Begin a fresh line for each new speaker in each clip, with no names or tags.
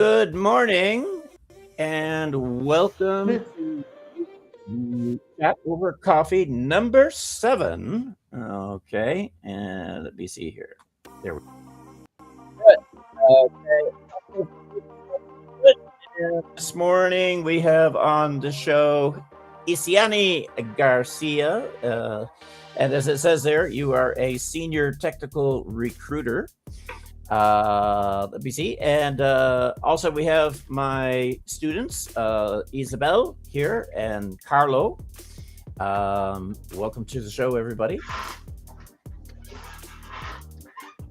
Good morning and welcome to Chat Over Coffee number 7. Okay, and let me see here. There we go. Okay. And this morning we have on the show Isiany Garcia. And as it says there, you are a senior technical recruiter. Let me see. And also, we have my students, Isabel here and Carlo. Welcome to the show, everybody.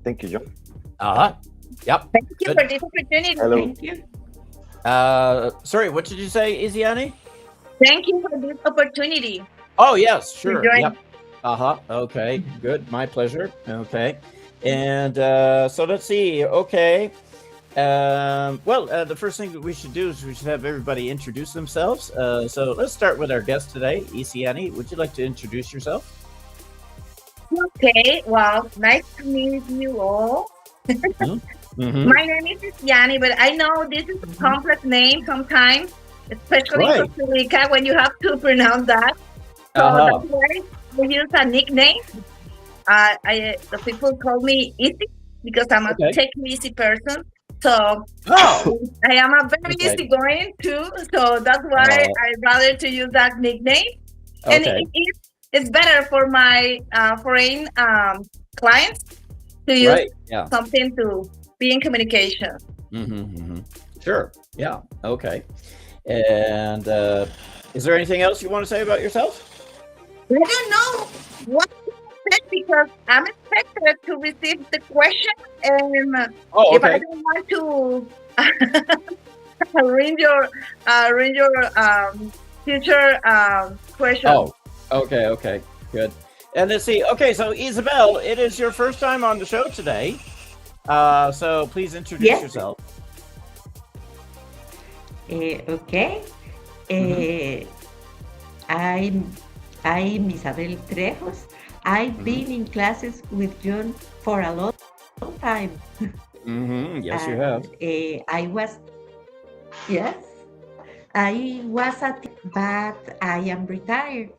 Thank you, John.
Yep.
Thank you
Good.
for this opportunity.
Hello.
Thank you.
Sorry, what did you say, Isiany?
Thank you for this opportunity.
Oh, yes, sure.
Enjoy.
Yep. Okay, good. My pleasure. Okay. And so let's see. Okay. The first thing that we should do is we should have everybody introduce themselves. So let's start with our guest today, Isiany. Would you like to introduce yourself?
Okay, well, nice to meet you all.
Mm-hmm.
My name is Isiany, but I know this is a complex name sometimes, especially
Right.
in Costa Rica when you have to pronounce that. So that's why I use a nickname. The people call me Easy because I'm a
Okay.
tech easy person. So
Oh,
I am a very
Okay.
easygoing too. So that's why I'd rather to use that nickname. And
okay.
it's better for my foreign clients to use
Right. Yeah.
something to be in communication.
Mm-hmm. Sure. Yeah. Okay. And is there anything else you want to say about yourself?
I don't know what to say because I'm expected to receive the question, and
Oh,
if I
okay.
don't want to read your future question.
Oh, okay. Good. And let's see. Okay, so Isabel, it is your first time on the show today. So please introduce
Yes.
yourself.
Okay. I'm Isabel Trejos. I've been in classes with John for a long time.
Mm-hmm. Yes, you
And,
have.
I was a teacher, but I am retired.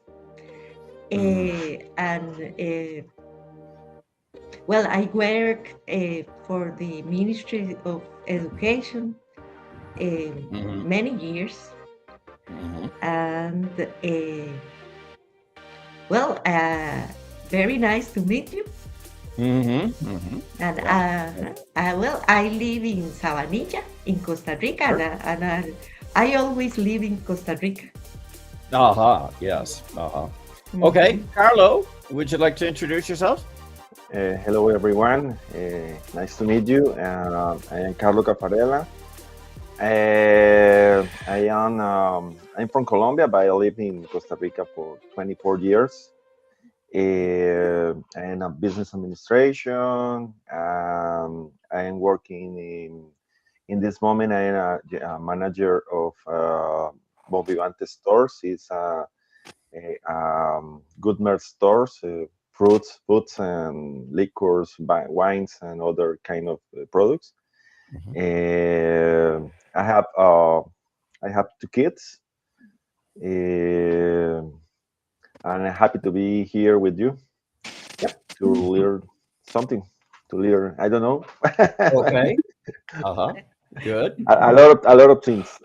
Well, I work for the Ministry of Education many years. And very nice to meet you. And I live in Sabanilla in Costa Rica,
Sure.
and I always live in Costa Rica.
Yes. Okay, Carlo, would you like to introduce yourself?
Hello, everyone. Nice to meet you. I am Carlo Cafarella. I'm from Colombia, but I live in Costa Rica for 24 years. I'm a business administration. I am working in this moment. I am a manager of Bovivante stores. It's a good merch stores, fruits, foods, and liquors, wines, and other kind of products. I have 2 kids, and I'm happy to be here with you. To learn something. To learn, I don't know.
Okay. Good.
a lot of things.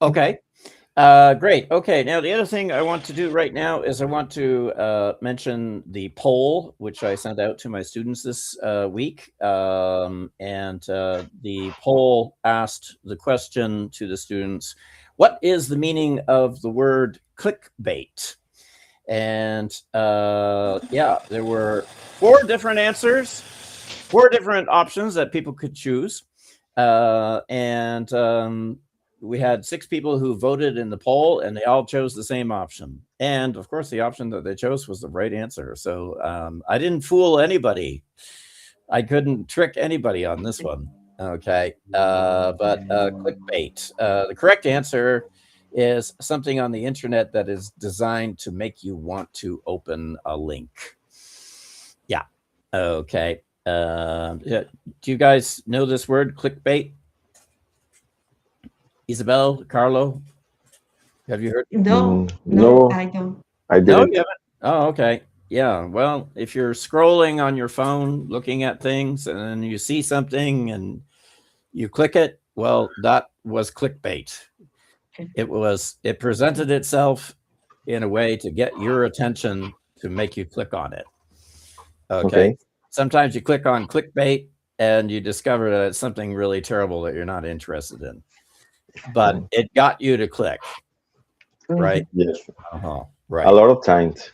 Okay. Great. Okay. Now, the other thing I want to do right now is I want to mention the poll, which I sent out to my students this week. The poll asked the question to the students, what is the meaning of the word clickbait? And there were 4 different answers, 4 different options that people could choose. We had 6 people who voted in the poll, and they all chose the same option. And of course, the option that they chose was the right answer. So I didn't fool anybody. I couldn't trick anybody on this one. Okay. But clickbait. The correct answer is something on the internet that is designed to make you want to open a link. Yeah. Okay. Do you guys know this word, clickbait? Isabel, Carlo, have you heard?
No,
No,
I don't.
I
No,
didn't.
you haven't. Oh, okay. Yeah. Well, if you're scrolling on your phone, looking at things, and then you see something and you click it, well, that was clickbait. It presented itself in a way to get your attention to make you click on it. Okay. Sometimes you click on clickbait and you discover that it's something really terrible that you're not interested in, but it got you to click, right?
Yes.
Right.
A lot of times.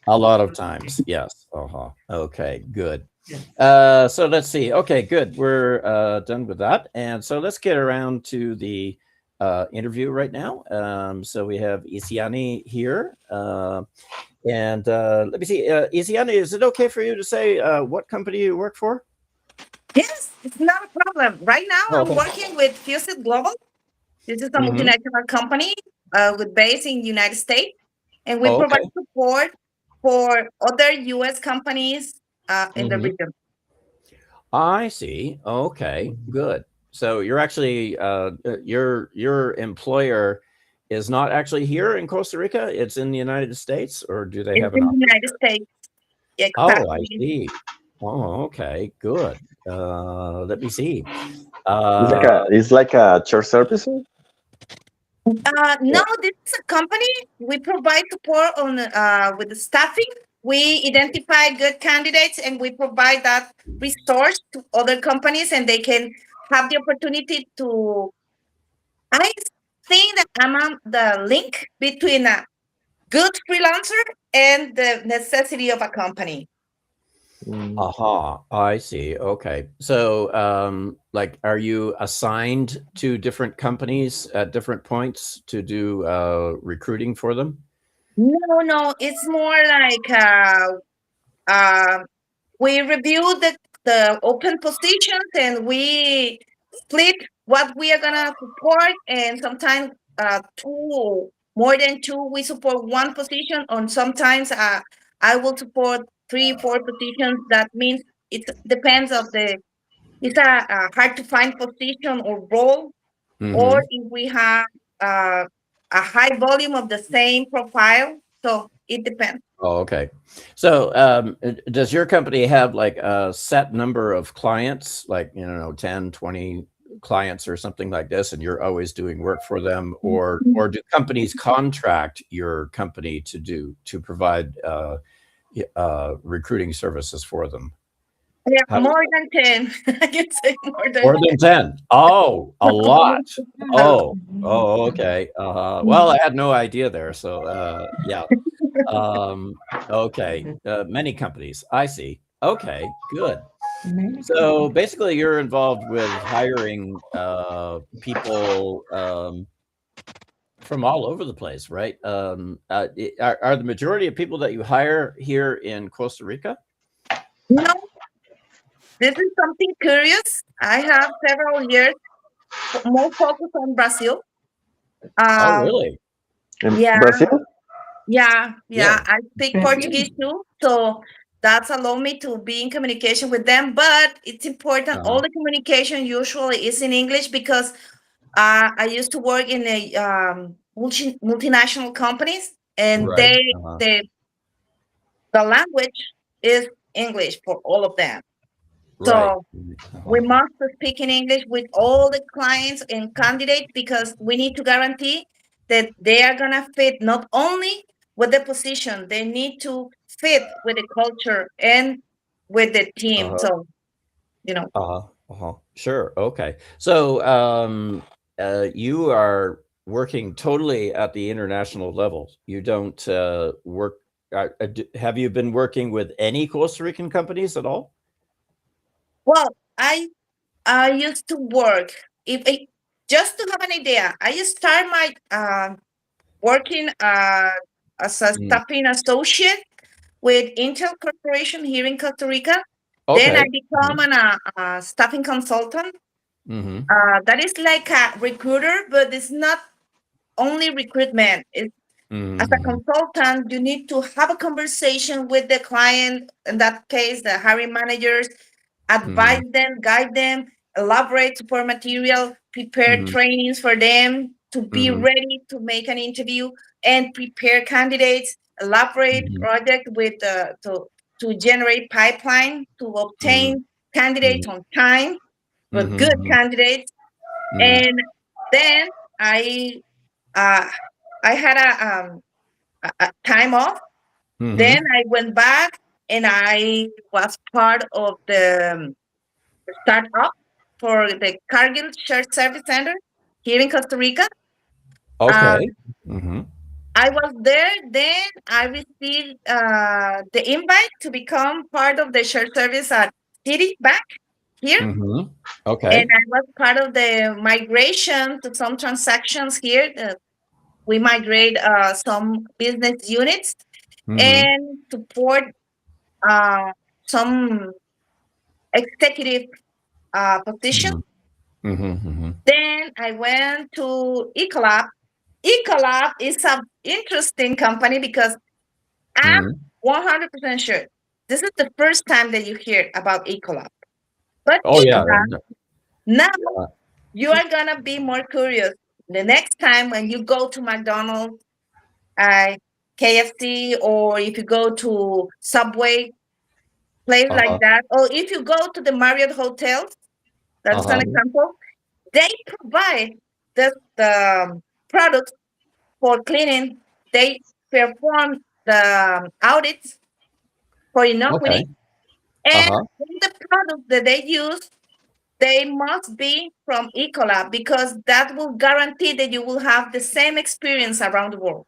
A lot of times, yes. Okay, good.
Yes.
So let's see. Okay, good. We're done with that, and so let's get around to the interview right now. So we have Isiany here, and let me see. Isiany, is it okay for you to say what company you work for?
Yes, it's not a problem. Right now, I'm
Okay.
working with Fusit Global. This is a
Mhm.
multinational company with base in United States, and we
Oh,
provide
okay.
support for other U.S. companies in the
Mhm.
region.
I see. Okay, good. So you're actually your employer is not actually here in Costa Rica. It's in the United States, or do they
It's
have an
in the
office?
United States.
Oh, I
Exactly.
see. Oh, okay, good. Let me see.
It's like a church service.
No, this is a company. We provide support on with the staffing. We identify good candidates and we provide that resource to other companies, and they can have the opportunity to. I think that I'm on the link between a good freelancer and the necessity of a company.
Aha, I see. Okay. So, like, are you assigned to different companies at different points to do recruiting for them?
No, it's more like uh, we review the open positions and we split what we are gonna support, and sometimes two, more than two, we support one position, or sometimes I will support three, four positions. That means it depends of the it's a hard to find position or role, or
Mm-hmm.
if we have uh, a high volume of the same profile. So it depends.
Oh, okay. So, does your company have like a set number of clients, like, 10, 20 clients or something like this, and you're always doing work for them, or do companies contract your company to provide recruiting services for them?
Yeah,
How does
more
that?
than 10. I can say more than
More than 10. Oh, a lot. Oh, okay. Well, I had no idea there. So, yeah. Um, okay. Many companies. I see. Okay, good. So basically, you're involved with hiring people from all over the place, right? Are the majority of people that you hire here in Costa Rica?
No, this is something curious. I have several years more focus on Brazil.
Oh,
Um,
really?
In
yeah,
Brazil?
yeah.
Yeah.
I speak
Brazil.
Portuguese too, so that's allowed me to be in communication with them. But it's important. All
Uh-huh.
the communication usually is in English because I used to work in a multinational companies, and
Right. Uh-huh.
the language is English for all of them.
Right.
So
Uh-huh.
we must speak in English with all the clients and candidates because we need to guarantee that they are gonna fit not only with the position, they need to fit with the culture and with the team.
Uh-huh.
So, you know.
Uh-huh. Uh-huh. Sure. Okay. So, you are working totally at the international level. You don't work. Have you been working with any Costa Rican companies at all?
Well, I used to work. If I, just to have an idea, I start my working as a
Mm.
staffing associate with Intel Corporation here in Costa Rica. Then I
Okay.
become a staffing consultant.
Mm-hmm.
That is like a recruiter, but it's not only recruitment. It's, as a
Mm-hmm.
consultant, you need to have a conversation with the client, in that case, the hiring managers, advise them, guide them, elaborate support material, prepare
Mhm.
trainings for them to be
Mhm.
ready to make an interview, and prepare candidates, elaborate
Mhm.
project with to generate pipeline to
Mhm.
obtain candidates
Mhm.
on time, but good
Mhm.
candidates.
Mhm.
And then I uh, I had a time off. Then
Mhm.
I went back and I was part of the startup for the Cargill Shared Service Center here in Costa Rica. Uh,
Okay. Mhm.
I was there. Then I received the invite to become part of the shared service at City back here.
Mhm.
And
Okay.
I was part of the migration to some transactions here. We migrate some business units
Mhm.
and support uh, some executive position.
Mhm. Mhm. Mhm.
Then I went to Ecolab. Ecolab is an interesting company because I'm
Mhm.
100% sure this is the first time that you hear about Ecolab. But
Oh yeah.
Ecolab, now you are going to be more curious the next time when you go to McDonald's, uh, KFC, or if you go to Subway, place like
Uh-huh.
that, or if you go to the Marriott hotels, that's an
Uh-huh.
example, they provide the products for cleaning. They perform the audits for inoquity,
Okay.
and
Uh-huh.
the products that they use, they must be from Ecolab because that will guarantee that you will have the same experience around the world.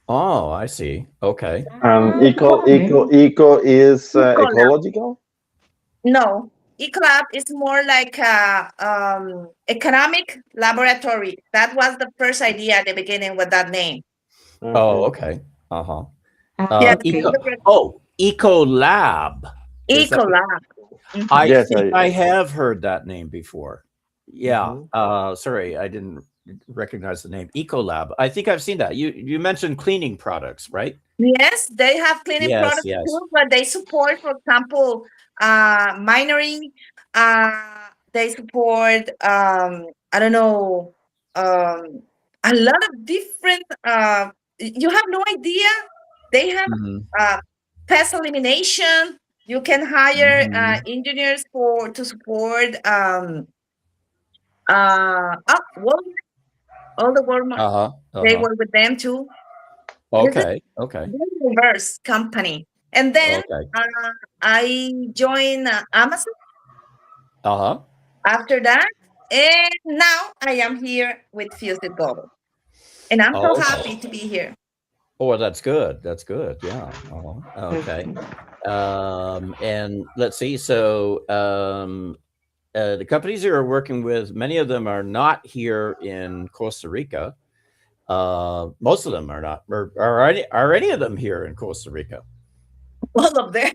Oh, I see. Okay.
Okay.
Eco is
Ecolab,
ecological.
no, Ecolab is more like a economic laboratory. That was the first idea at the beginning with that name.
Oh,
Okay.
okay. Uh-huh.
Yes,
Eco
Okay.
Eco Lab. Is that
Ecolab.
I
Mhm.
Yes,
think I have heard that name before. Yeah.
mhm.
Sorry, I didn't recognize the name. Ecolab. I think I've seen that. You mentioned cleaning products, right?
Yes, they have cleaning
Yes,
products
yes.
too, but they support, for example, minery. They support, I don't know, um, a lot of different. You have no idea. They have
Mhm.
uh, pest elimination. You can hire
Mhm.
engineers for to support Walmart, all the Walmart.
Uh-huh.
They
Uh-huh.
work with them too. It is
Okay. Okay.
very diverse company. And then
Okay.
I joined Amazon
Uh-huh.
after that. And now I am here with Fuse It Global. And I'm so
Oh, okay.
happy to be here.
Oh, well, that's good. That's good. Yeah. Uh-huh. Okay.
Okay.
And let's see. So, the companies you are working with, many of them are not here in Costa Rica. Most of them are not. Are any of them here in Costa Rica?
All of them.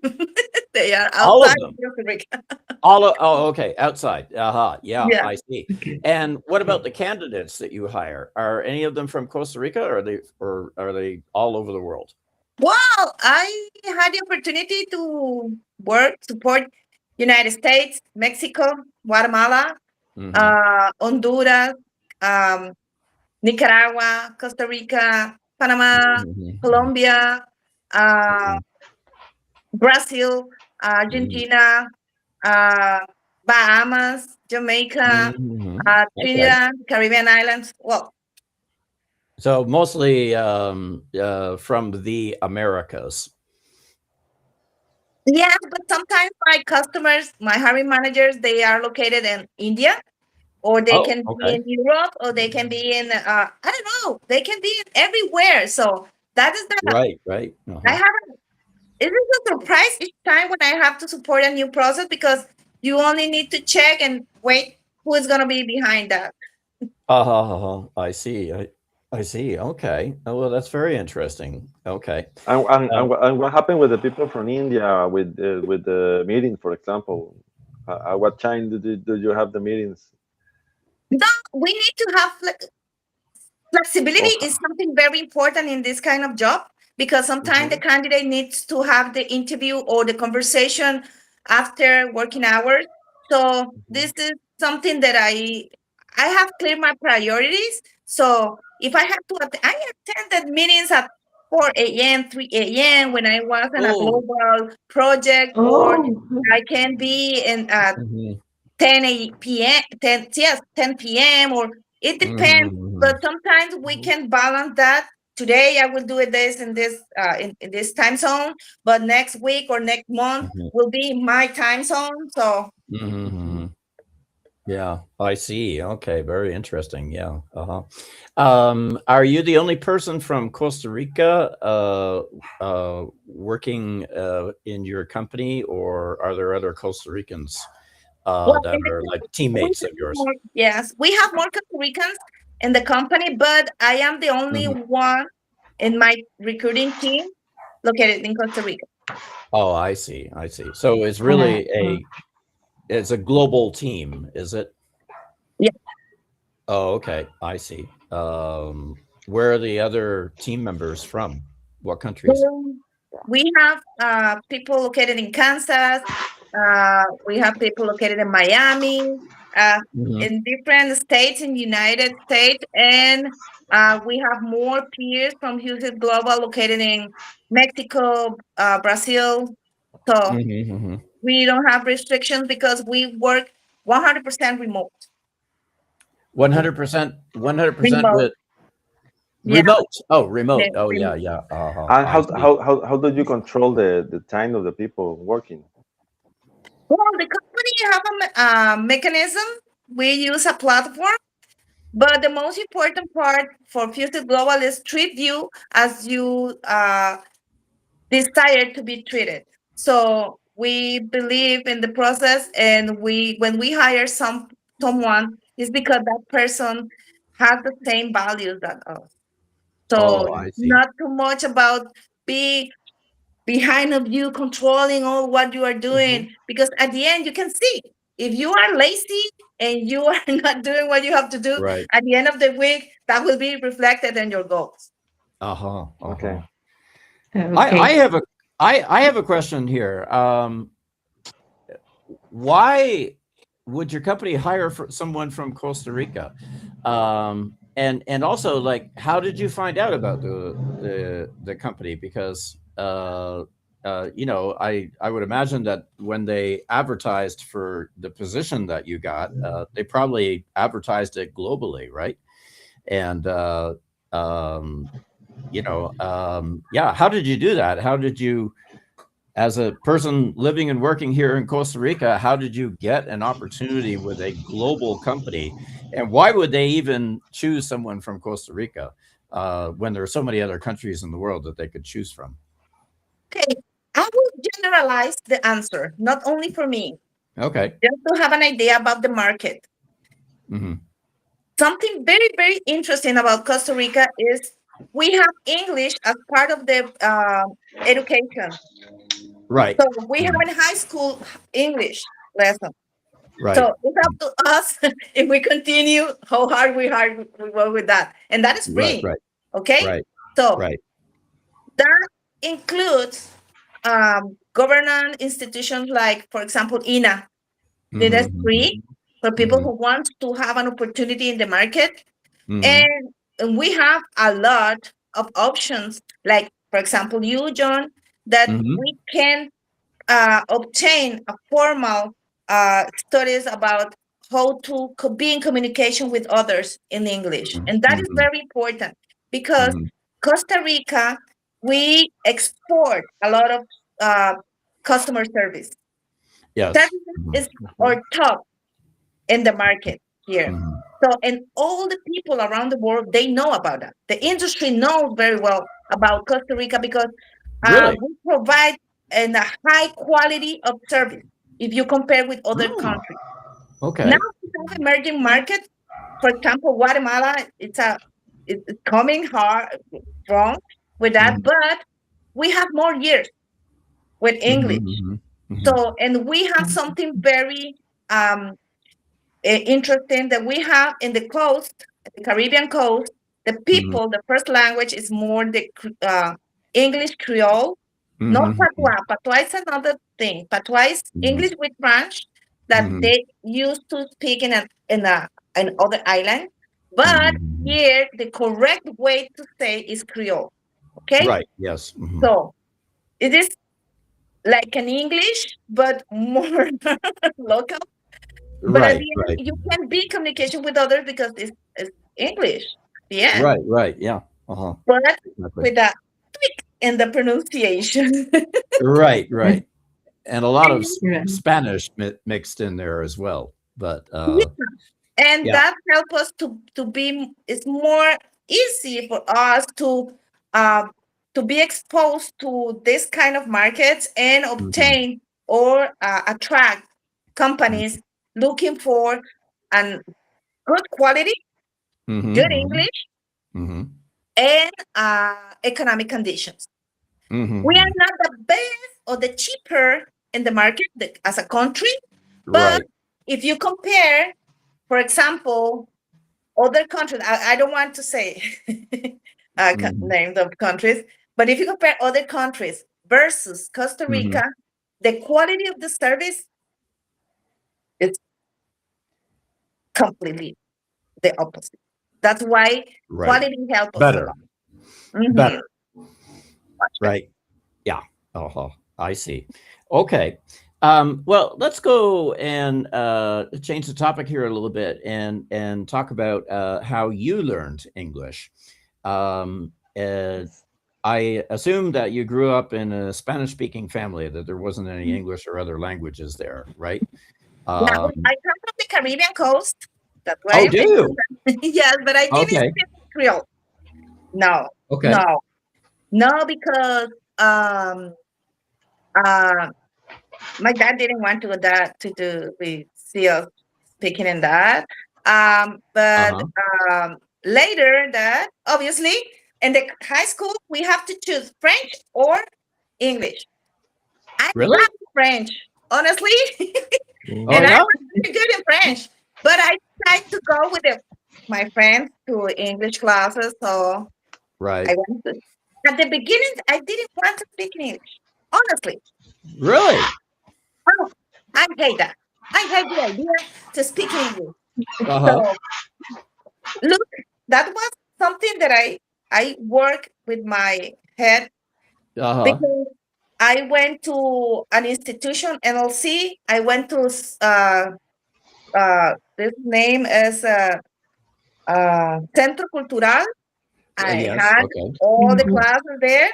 They are
All of
outside
them.
Costa Rica.
Oh, okay. Outside. Yeah,
Yeah.
I see.
Okay.
And what about
Okay.
the candidates that you hire? Are any of them from Costa Rica, or are they all over the world?
Well, I had the opportunity to work, support United States, Mexico, Guatemala,
Mm-hmm.
Honduras, um, Nicaragua, Costa Rica, Panama,
Mm-hmm.
Colombia, uh, Brazil,
Mm-hmm.
Argentina, uh, Bahamas, Jamaica,
Mm-hmm. Okay.
Trinidad, Caribbean islands. Well,
So mostly from the Americas.
yeah, but sometimes my customers, my hiring managers, they are located in India, or they
Oh,
can be
okay.
in Europe, or they can be in, I don't know, they can be everywhere. So that is the,
Right, right.
I
Uh-huh.
have, it is a surprise each time when I have to support a new process because you only need to check and wait who is going to be behind that.
Uh-huh, uh-huh. I see. I see. Okay. Oh, well, that's very interesting. Okay. Um,
And what happened with the people from India with the meeting, for example? At what time do you have the meetings?
No, we need to have flexibility
Oh,
is something very important in this kind of job because sometimes the
mhm.
candidate needs to have the interview or the conversation after working hours. So
Mhm.
this is something that I have clear my priorities. So if I have to I attended meetings at 4 a.m., 3 a.m. when I was in a
Oh.
global project, or
Oh,
I can be in
Mhm.
10 p.m. 10, yes, 10 p.m. or it depends.
Mhm.
But sometimes we can balance that. Today I will do it this in this time zone, but next week or next month
Mhm.
will be my time zone. So
Mhm. Yeah, I see. Okay, very interesting. Yeah. Uh-huh. Are you the only person from Costa Rica working in your company, or are there other Costa Ricans
well,
that
in the
are like
company, we
teammates of
have
yours?
more, yes, we have more Costa Ricans in the company, but I am the only
Mhm.
one in my recruiting team located in Costa Rica.
Oh, I see. I see. So it's
uh,
really it's a global team, is it?
Yeah.
Oh, okay. I see. Where are the other team members from? What countries?
So we have people located in Kansas. We have people located in Miami, uh,
Mhm.
in different states in United States, and we have more peers from Houston Global located in Mexico, Brazil. So
Mhm, mhm.
we don't have restrictions because we work 100% remote.
100%, 100%
Remote,
with
yeah,
remote. Oh, remote. Oh,
remote.
yeah, yeah. Uh-huh.
And
I see.
how do you control the time of the people working?
Well, the company have a mechanism. We use a platform. But the most important part for Future Global is treat you as you desire to be treated. So we believe in the process, and we when we hire someone, is because that person has the same values that us. So
Oh, I see.
not too much about be behind of you controlling all what you are
Hmm.
doing, because at the end you can see if you are lazy and you are not doing what you have to do
Right.
at the end of the week, that will be reflected in your goals.
Uh-huh.
Okay.
Uh-huh. I
okay.
have a I have a question here. Why would your company hire for someone from Costa Rica? And also, like, how did you find out about the company? Because I would imagine that when they advertised for the position that you got, they probably advertised it globally, right? And um, yeah, how did you do that? How did you, as a person living and working here in Costa Rica, how did you get an opportunity with a global company? And why would they even choose someone from Costa Rica when there are so many other countries in the world that they could choose from?
Okay, I will generalize the answer, not only for me,
Okay.
just to have an idea about the market.
Hmm.
Something very, very interesting about Costa Rica is we have English as part of the education.
Right.
So we have
Mhm.
in high school English lesson.
Right.
So it's up to us if we continue how hard we work with that. And that is
Right.
free.
Right.
Okay?
Right.
So
Right.
that includes governance institutions like, for example, INA. That is
Hmm.
free for people
Hmm.
who want to have an opportunity in the market.
Hmm.
And we have a lot of options, like, for example, you, John, that
Hmm.
we can obtain a formal studies about how to be in communication with others in English. And that is
Hmm.
very important because
Hmm.
Costa Rica, we export a lot of uh, customer service.
Yes.
Services
Hmm.
is
Hmm.
our top in the market here.
Hmm.
So, and all the people around the world, they know about that. The industry knows very well about Costa Rica because
Really?
we provide a high quality of service if you compare with other
Oh,
countries. Now
okay.
we have emerging markets. For example, Guatemala, it's coming hard strong with that,
Hmm.
but we have more years with
Hmm.
English.
Hmm. Hmm.
So, and we have something very um, interesting that we have in the coast, the Caribbean coast. The
Hmm.
people, the first language is more the English Creole, not
Hmm.
patois. Patois is another thing. Patois is
Hmm.
English with French that
Mhm.
they used to speak in another island, but
Mhm.
here the correct way to say is Creole. Okay,
Right. Yes. Mhm.
so it is like an English, but more local. But at
Right.
the end,
Right.
you can be in communication with others because it's English. Yeah,
Right. Right. Yeah. Uh-huh.
but
Exactly.
with a tweak in the pronunciation.
Right. Right. And a lot of
Right.
Spanish mixed in there as well. But
And
yeah.
that helps us to be, it's more easy for us uh, to be exposed to this kind of markets and
Mhm.
obtain or attract companies looking for an good quality,
Mhm.
good
Mhm.
English,
Mhm.
and economic conditions. We are
Mhm.
not the best or the cheaper in the market as a country, but
Right.
if you compare, for example, other countries, I don't want to say
Mhm.
names of countries, but if you compare other countries versus Costa
Mhm.
Rica, the quality of the service is completely the opposite. That's why
Right.
quality helps us a
Better.
lot. Mhm.
Better. Right. Yeah. Uh-huh. I see. Okay. Well, let's go and change the topic here a little bit and talk about how you learned English. And
Yes.
I assume that you grew up in a Spanish-speaking family, that there wasn't any English or other languages there, right?
Yeah, well,
Um,
I come from the Caribbean coast. That's why
oh,
I
do
mentioned
you?
that. Yes, but I didn't
Okay.
speak Creole. No,
Okay.
no, no, because um, uh, my dad didn't want to that to do we see us speaking in that. But
Uh-huh.
later that obviously in the high school we have to choose French or English. I
Really?
love French, honestly,
Oh,
and I
Mm.
yeah?
was really good in French. But I tried to go with my friends to English classes, so I
Right.
went to. At the beginning, I didn't want to speak in English, honestly.
Really?
Oh, I hate that. I hate the idea to speak in English.
Uh-huh.
So look, that was something that I work with my head
Uh-huh.
because I went to an institution, NLC. I went to this name is Centro Cultural. I
Yes.
had
Okay.
all the
Mhm.
classes there,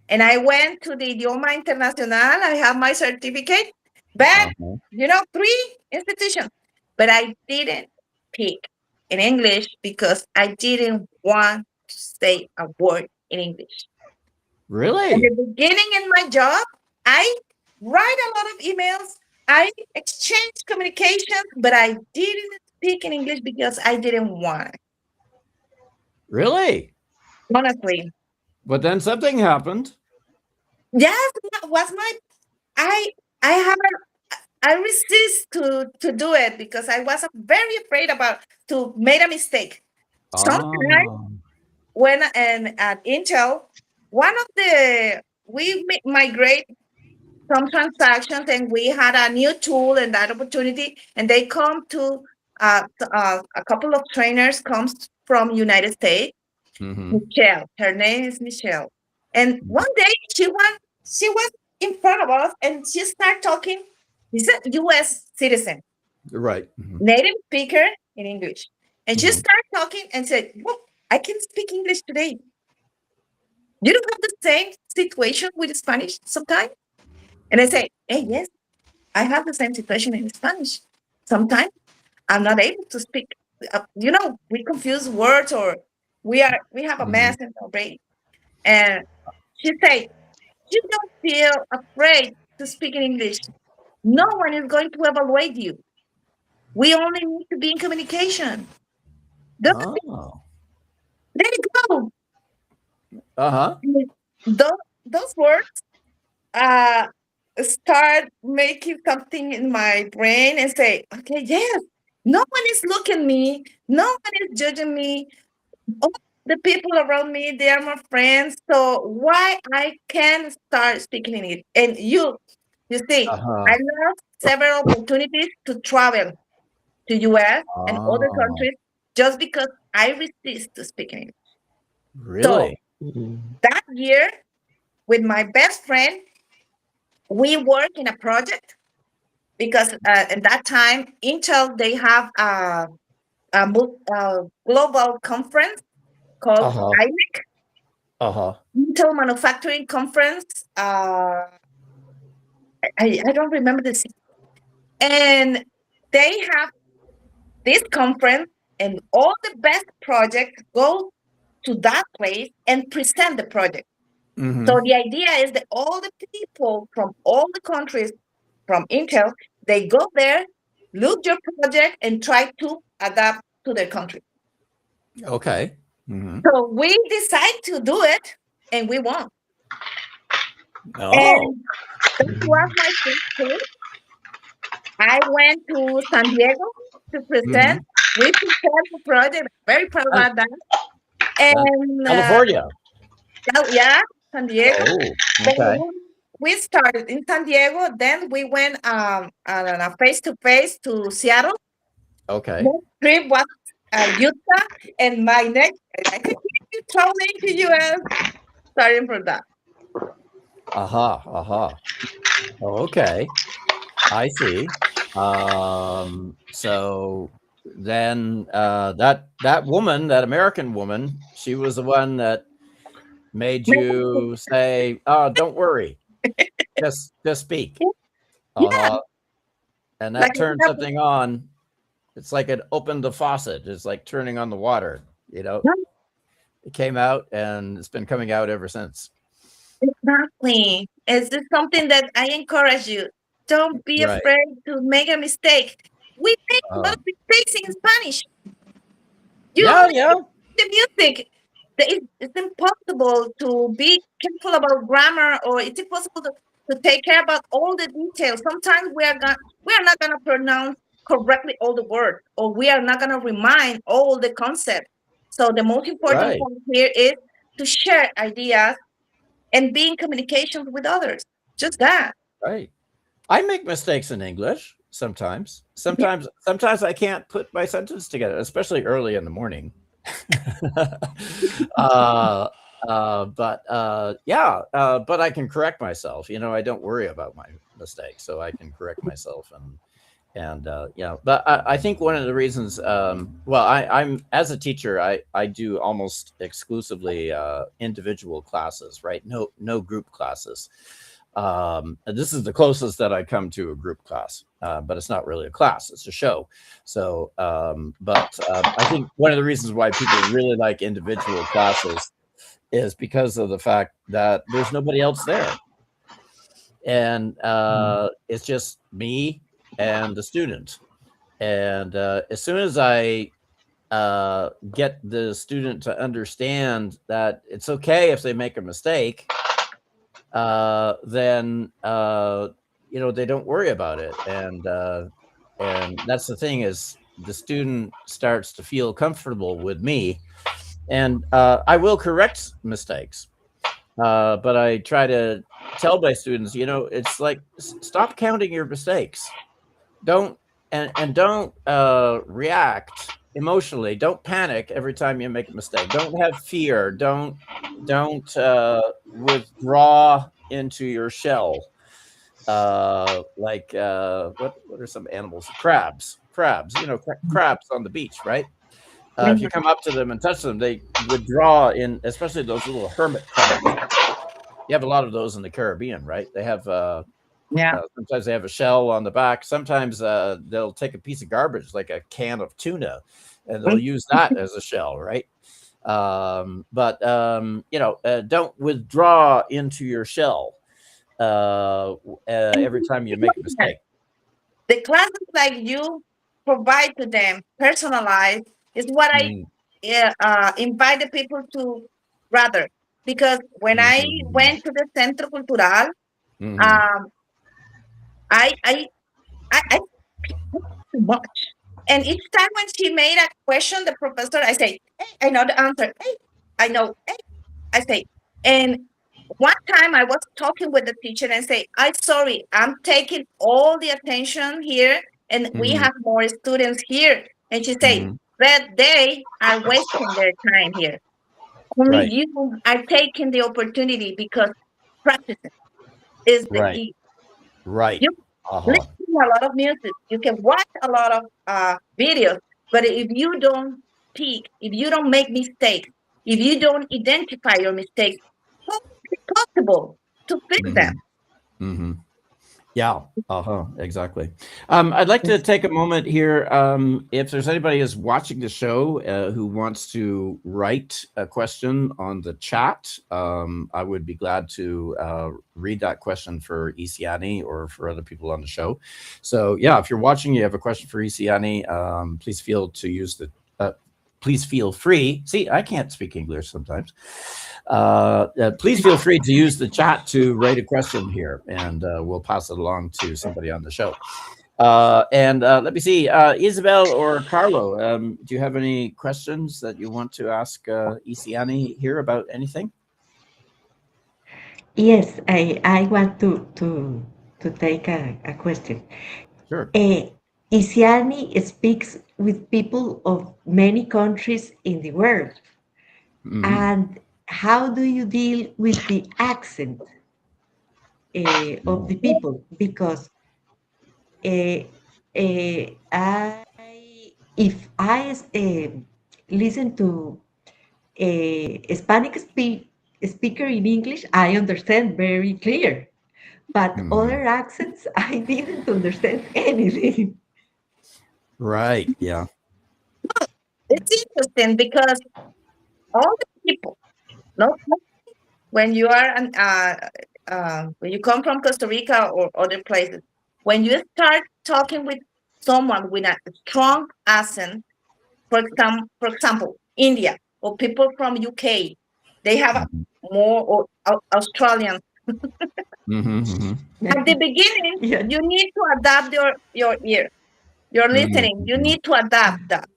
and I went to the Idioma Internacional. I have my certificate, but
Uh-huh.
three institutions. But I didn't pick in English because I didn't want to say a word in English. In
Really?
the beginning in my job, I write a lot of emails. I exchange communications, but I didn't speak in English because I didn't want.
Really?
Honestly,
But then something happened.
yes, that was my I I haven't I resist to do it because I was very afraid about to make a mistake. Sometimes
Ah.
when and at Intel, one of the we migrate some transactions and we had a new tool and that opportunity and they come to a couple of trainers comes from United States.
Mhm.
Michelle, her name is Michelle, and one day she was in front of us and she started talking. She's a U.S. citizen,
Right. Mhm.
native speaker in English, and she
Mhm.
started talking and said, "Well, I can speak English today. You don't have the same situation with Spanish sometimes." And I say, "Hey, yes, I have the same situation in Spanish. Sometimes I'm not able to speak. We confuse words or we have a
Mhm.
mess in our brain." And she said, "You don't feel afraid to speak in English. No one is going to evaluate you. We only need to be in communication. That's it.
Oh.
There you go."
Uh-huh.
Those words uh, start making something in my brain and say, okay, yes, no one is looking at me. No one is judging me. All the people around me, they are my friends. So why I can start speaking in it? And you see, I
Uh-huh.
love several opportunities to travel to US and other
Oh,
countries just because I resist to speak English. So
really?
that year, with my best friend, we work in a project because at that time, Intel they have a global conference called
Uh-huh. Uh-huh.
Intel Manufacturing Conference. I don't remember this, and they have this conference, and all the best projects go to that place and present the project.
Mm-hmm.
So the idea is that all the people from all the countries from Intel, they go there, look your project, and try to adapt to their country.
Okay. Mm-hmm.
So we decide to do it, and we won.
Oh.
And that was my first trip. I went to San Diego to
Mm-hmm.
present. We presented the project. Very proud about that.
That's
And
California.
yeah, San Diego.
Oh,
Then
okay.
we started in San Diego. Then we went on a face to face to Seattle.
Okay.
Next trip was Utah, and my next I continue traveling to US starting from that.
Aha, aha. Oh, okay. I see. So then that woman, that American woman, she was the one that made you say, "Oh, don't worry. Just speak."
Yeah,
Uh-huh. And
like
that turned something on. It's like it opened the faucet. It's like turning on the water, you know. It came out and it's been coming out ever since.
exactly. It's just something that I encourage you. Don't be
Right.
afraid to make a mistake. We make a lot
Uh,
of mistakes in Spanish. You
yeah,
only
yeah.
the music. It's impossible to be careful about grammar, or it's impossible to take care about all the details. Sometimes we are not gonna pronounce correctly all the words, or we are not gonna remind all the concepts. So the most important
Right.
point here is to share ideas and be in communication with others. Just that.
Right. I make mistakes in English sometimes.
Yeah.
Sometimes I can't put my sentence together, especially early in the morning. uh, but I can correct myself. You know, I don't worry about my mistakes, so I can correct myself and yeah. But I think one of the reasons, well, I'm as a teacher, I do almost exclusively individual classes, right? No group classes. And this is the closest that I come to a group class, but it's not really a class; it's a show. So, I think one of the reasons why people really like individual classes is because of the fact that there's nobody else there, and it's just me and the student. And as soon as I get the student to understand that it's okay if they make a mistake, then you know, they don't worry about it, and that's the thing, is the student starts to feel comfortable with me, and I will correct mistakes, but I try to tell my students, you know, it's like, stop counting your mistakes. Don't and don't react emotionally. Don't panic every time you make a mistake. Don't have fear. Don't withdraw into your shell. What are some animals? Crabs. You know, crabs on the beach, right? If you come up to them and touch them, they withdraw in, especially those little hermit crabs. You have a lot of those in the Caribbean, right? They have
Yeah.
sometimes they have a shell on the back. Sometimes they'll take a piece of garbage, like a can of tuna, and they'll use that as a shell, right? You know, don't withdraw into your shell every time you make a mistake.
The classes like you provide to them, personalized, is what I
Mm,
invite the people to rather. Because when I
mhm,
went to the Centro Cultural,
mhm.
um, I, I, I too much. And each time when she made a question, the professor, I say, hey, I know the answer. Hey, I know. Hey, I say, and one time I was talking with the teacher and say, I'm sorry, I'm taking all the attention here and we
Mhm.
have more students here. And she said,
Mhm.
that they are wasting their time here. Only
Right.
you are taking the opportunity because practicing is the
Right.
key.
Right.
You
Uh-huh.
listen to a lot of music, you can watch a lot of videos, but if you don't speak, if you don't make mistakes, if you don't identify your mistakes, how is it possible to fix them?
Mhm. Mhm. Yeah. Uh-huh. Exactly. I'd like to take a moment here. If there's anybody who's watching the show who wants to write a question on the chat, I would be glad to read that question for Isiany or for other people on the show. So yeah, if you're watching, you have a question for Isiany, please feel free. See, I can't speak English sometimes. Please feel free to use the chat to write a question here, and we'll pass it along to somebody on the show. And let me see, Isabel or Carlo, do you have any questions that you want to ask Isiany here about anything?
Yes, I want to take a question.
Sure.
Uh, Isiani speaks with people of many countries in the world.
Hmm.
And how do you deal with the accent of the people? Because uh, if I listen to a Hispanic speaker in English, I understand very clear. But
Hmm.
other accents, I didn't understand anything.
Right. Yeah.
It's interesting because all the people, no, when you are when you come from Costa Rica or other places, when you start talking with someone with a strong accent, for example, India or people from UK, they have
Hmm.
more or Australian.
Hmm. Hmm.
At the beginning,
Yeah.
you need to adapt your ear, your listening. You
Hmm.
need to adapt that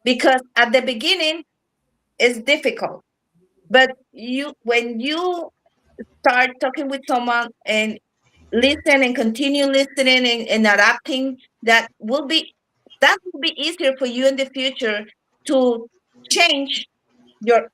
because at the beginning it's difficult. But you when you start talking with someone and listen and continue listening and adapting, that will be easier for you in the future to change your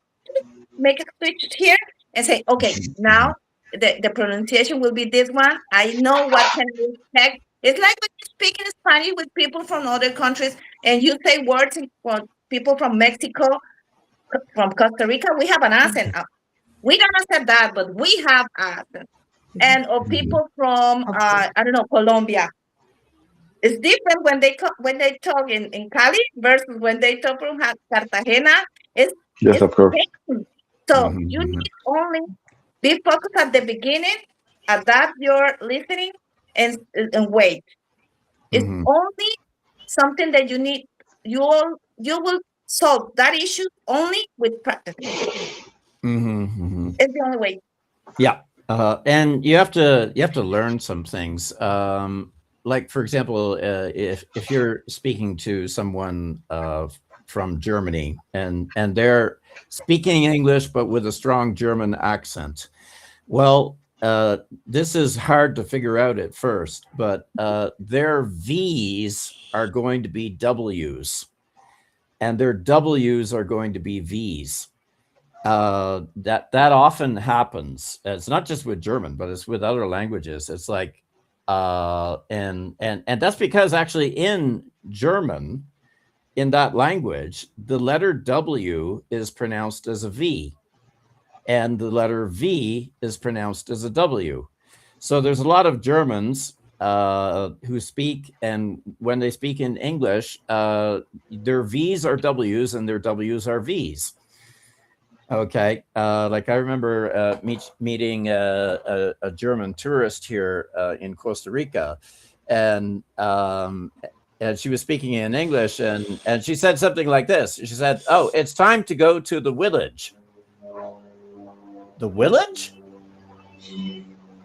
make a switch here and say, okay, now the pronunciation will be this one. I know what can I expect. It's like when you speak in Spanish with people from other countries and you say words for people from Mexico, from Costa Rica, we have an accent. We don't accept that, but we have accent. And or
Hmm.
people from
Of course.
I don't know, Colombia. It's different when they talk in Cali versus when they talk from Cartagena. It's
Yes,
it's
of course.
different. So you
Hmm.
need only be focused at the beginning, adapt your listening, and wait. It's
Hmm.
only something that you need. You will solve that issue only with practice.
Hmm.
It's the only way.
Yeah, and you have to learn some things. Like for example, if you're speaking to someone from Germany and they're speaking English but with a strong German accent, well, this is hard to figure out at first, but their V's are going to be W's, and their W's are going to be V's. That often happens. It's not just with German, but it's with other languages. It's like, and that's because actually in German, in that language, the letter W is pronounced as a V, and the letter V is pronounced as a W. So there's a lot of Germans who speak, and when they speak in English, their V's are W's and their W's are V's. Okay. Like I remember meeting a German tourist here in Costa Rica, and she was speaking in English, and she said something like this. She said, "Oh, it's time to go to the village." The village?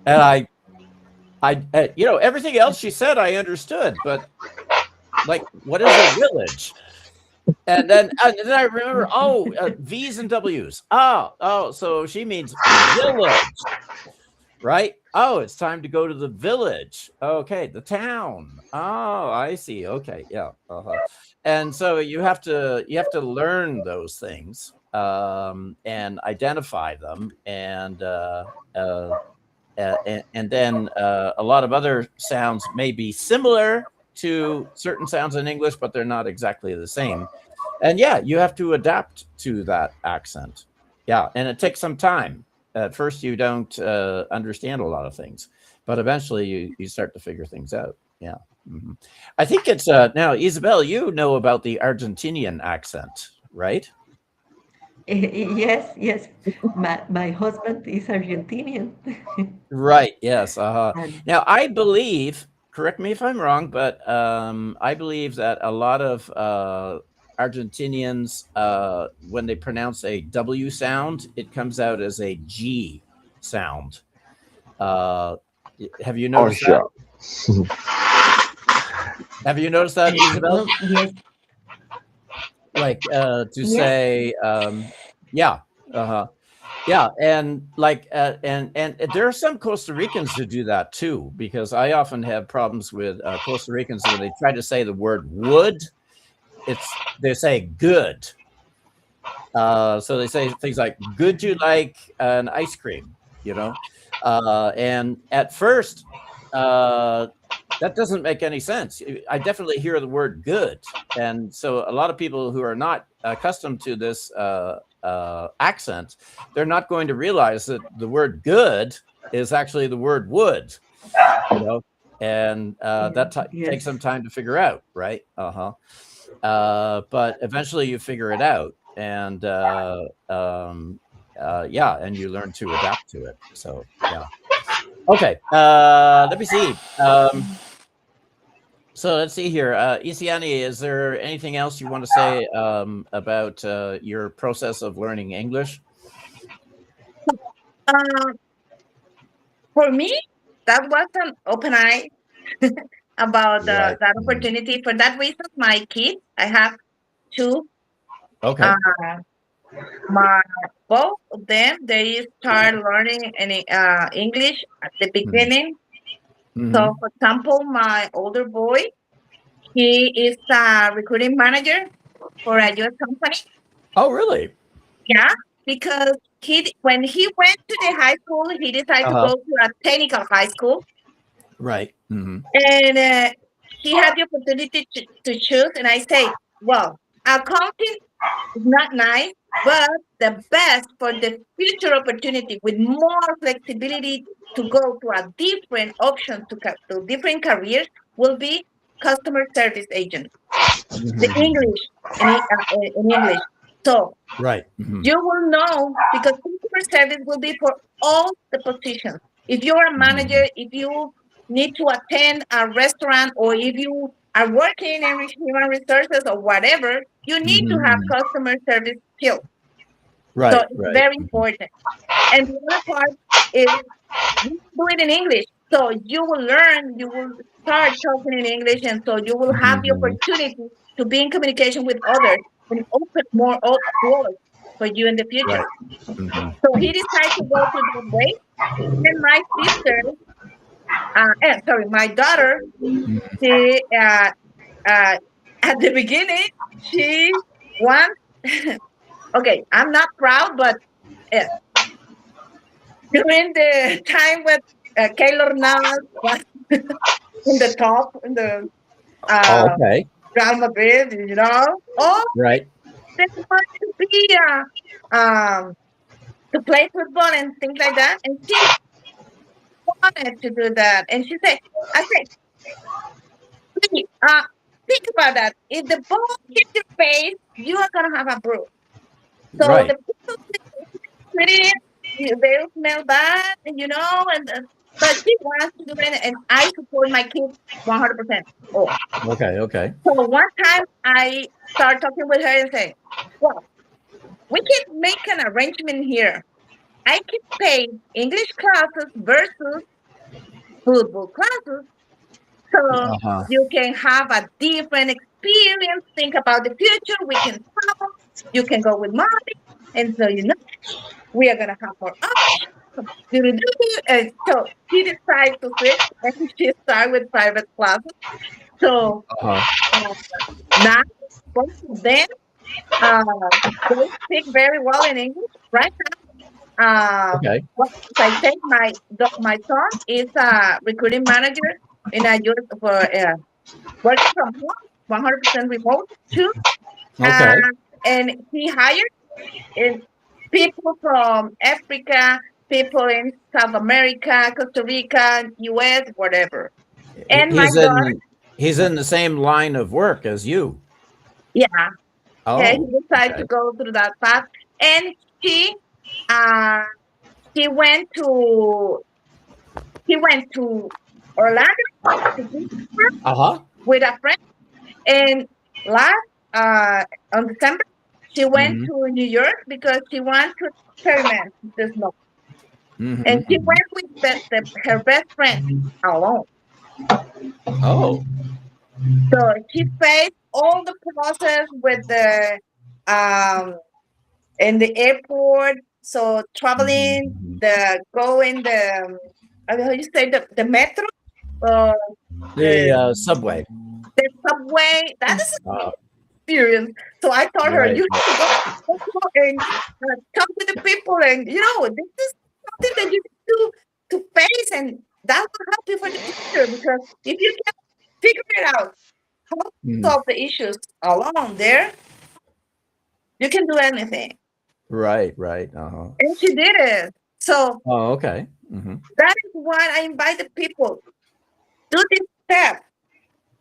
And everything else she said I understood, but like, what is a village? and then I remember, V's and W's. So she means village, right? Oh, it's time to go to the village. Okay, the town. Oh, I see. Okay, yeah. And so you have to learn those things, and identify them, and then a lot of other sounds may be similar to certain sounds in English, but they're not exactly the same. And yeah, you have to adapt to that accent. Yeah, and it takes some time. At first, you don't understand a lot of things, but eventually you start to figure things out. Yeah. Mm-hmm. I think it's now, Isabel, you know about the Argentinian accent, right?
Yes. My husband is Argentinian.
Right. Yes.
And
Now, I believe, correct me if I'm wrong, but I believe that a lot of Argentinians, when they pronounce a W sound, it comes out as a G sound. Have you
Oh,
noticed that?
sure.
Have you noticed that, Isabel?
well, yes,
Like to
yes.
say, yeah. Yeah, and and there are some Costa Ricans who do that too, because I often have problems with Costa Ricans when they try to say the word wood. They say good. So they say things like, "Good, you like an ice cream?" And at first, that doesn't make any sense. I definitely hear the word "good," and so a lot of people who are not accustomed to this accent, they're not going to realize that the word "good" is actually the word "wood." And that takes
Yes.
some time to figure out, right? But eventually you figure it out, and yeah, and you learn to adapt to it. So yeah. Okay, let me see. So let's see here. Isiany, is there anything else you want to say about your process of learning English?
For me, that was an open eye about
Right.
that
Mhm.
opportunity. For that reason, my kids, I have two.
Okay.
Uh, my both of them, they start learning English at the beginning. So,
Mm-hmm.
for example, my older boy, he is a recruiting manager for a U.S. company.
Oh, really?
Yeah, because when he went to the high school, he decided to
Uh-huh.
go to a technical high school,
Right. Mm-hmm.
and he had the opportunity to choose. And I say, well, accounting is not nice, but the best for the future opportunity with more flexibility to go to a different option to different careers will be customer service agent. The
Mm-hmm.
English in English. So
Right. Mm-hmm.
you will know because customer service will be for all the positions. If you're a
Mm-hmm.
manager, if you need to attend a restaurant, or if you are working in human resources or whatever, you need to have
Mm-hmm.
customer service skills. So
Right.
it's
Right.
very
Mm-hmm.
important. And the other part is you do it in English. So you will learn, you will start talking in English, and so you will have the
Mm-hmm.
opportunity to be in communication with others and open more doors for you in the future.
Right. Mm-hmm.
So he decided to go to that way. And my sister, my daughter, she at the beginning she wants. Okay, I'm not proud, but uh, during the time when Keylor Navas was in the top in the
Oh,
uh,
okay.
Real Madrid, oh,
Right.
they want to be to play football and things like that, and she wanted to do that, and she said, "I said, "Please, think about that. If the ball hits your face, you are gonna have a bruise. So the
Right.
people pretty, they smell bad, but she wants to do it, and I support my kids 100%. Oh,
Okay. Okay.
so one time I start talking with her and say, "Well, we can make an arrangement here. I can pay English classes versus football classes, so
Uh-huh.
you can have a different experience, think about the future. We can travel. You can go with mommy. And so, we are going to have more options. And so she decided to switch and she started with private classes. So
Uh-huh.
uh, now both of them, uh, they speak very well in English, right?
Okay.
Well, as I say, my son is a recruiting manager in a unit for working from home, 100% remote too. Uh,
Okay.
and he hired people from Africa, people in South America, Costa Rica, US, whatever. And my
He's
daughter,
in the same line of work as you.
yeah, he
Oh,
decided to
okay.
go through that path. And she uh, he went to Orlando to visit her
Uh-huh.
with a friend. And last on December, she went
Mhm.
to New York because she wanted to experiment the snow. And
Mhm.
she
Mhm.
went with her best friend alone.
Oh.
So she faced all the process with the um in the airport. So
Mhm.
traveling,
Mhm.
the going the how you say the metro, uh,
The
the
subway.
the subway. That is
Uh,
experience. So I told her,
right.
you have to go and talk with the people, and this is something that you need to face, and that will help you for the future. Because if you can figure it out how to
Mhm.
solve the issues alone there, you can do anything.
Right. Right. Uh-huh.
And she did it. So
Oh, okay. Mhm.
that is why I invite the people do this step